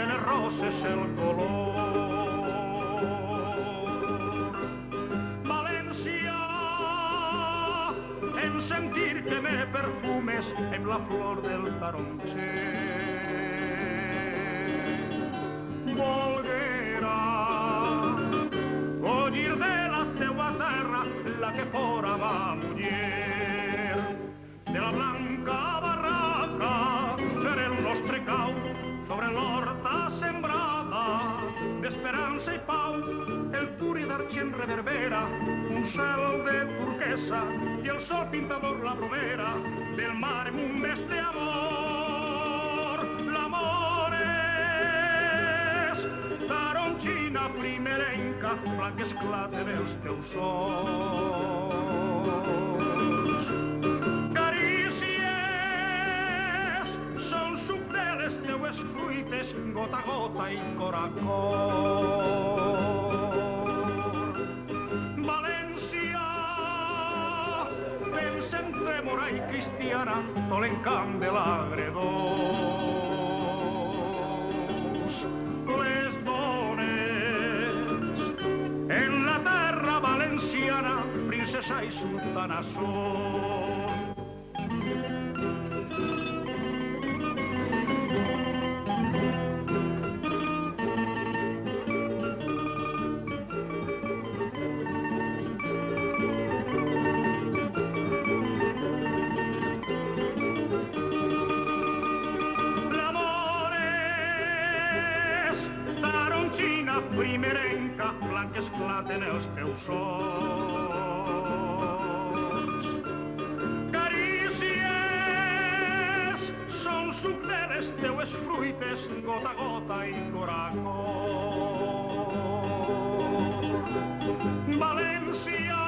de les roses el color. València, en sentir que me perfumes amb la flor del taronxer. Volguera collir de la teua terra la que fora ma muller, de la blanca barraca fer el nostre cau sobre l'horta sembrada d'esperança i pau. El puri d'argent reverbera un cel de turquesa i el sol pintador la bromera del mar en un mes d'amor. L'amor és taronxina primerenca, blanca esclata dels teus ulls. Carícies són suc de les teues fruites, gota a gota i cor a cor. València, pensa en trèmora i cristiana, tot l'encant de l'agredós. Les dones en la terra valenciana, princesa i sultana són. Primerenca, blanca esclata en els teus ulls. Carícies són suc de les teues fruites, gota a gota i cor a cor. València,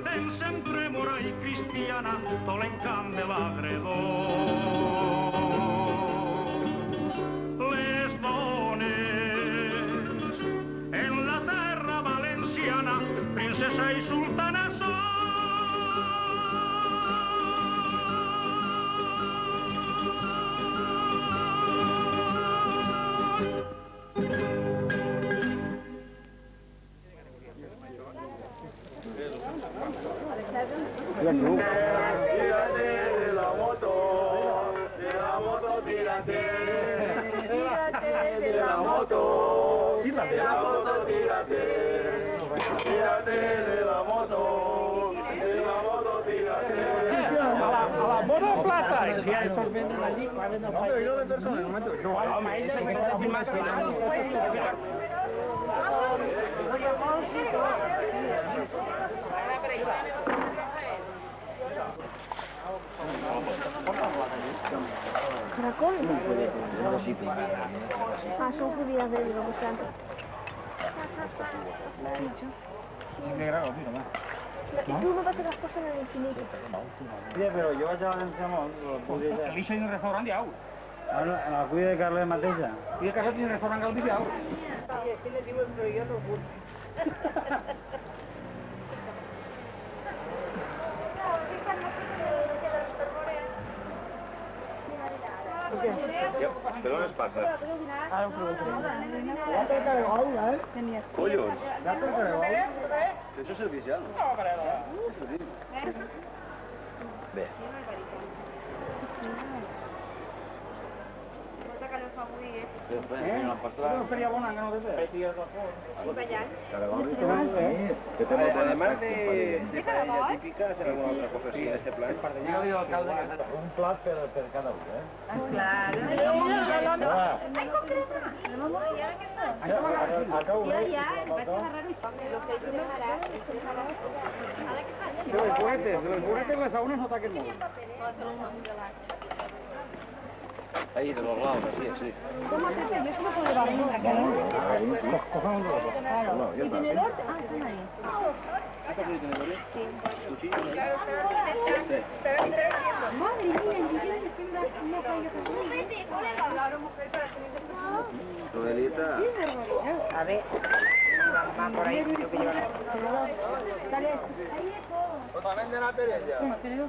tens en trèmora i cristiana, tot l'encant de l'agredós. Les dones en la terra valenciana, princesa i sultana són. Tírate de la moto, tírate. Tírate de la moto, tírate. Tírate de la moto, tírate. A la moto plata. Si hay sorprendente allí, no, pero yo de persona, no me entro. No, ahí se me está filmando. ¿Caracol? Ah, son judías de Dios Santo. ¿Y tú no vas a hacer las cosas en el infinito? Oye, pero yo vaig a Valencià Alicia hay un restaurante de agua. en la cuida de Carles mateixa. Y el caso tiene un restaurante de agua. Sí, es que le digo, pero yo no puedo. Per on es passa? Ara ho preguntaré. Collons! Ja per Caragol? Això és servicial. Bé. Una feria bona, que no té pes. Caragol. Que té molta... Además de paella típica, ¿hacer alguna otra cosa así en este plan? Jo dic alcalde que un plat per cada un, Claro. Ay, concreta. Acabo Ya, vaig agarrar això. Lo que tú me harás, De los juguetes les saunes no taquen molt. Ahí, de los lados, sí, sí. ¿Cómo se hace? Yo es como con el bambú. Cogemos los dos. Claro. ¿Y tenedor? Ah, están ahí. ¿Qué tiene tenedores? Sí. ¿Cuchillo? Madre mía, ni siquiera que estoy no caiga con Novelita. A ver. Va por ahí, creo que llevan. Dale. Pues también de la perilla. Tenedor.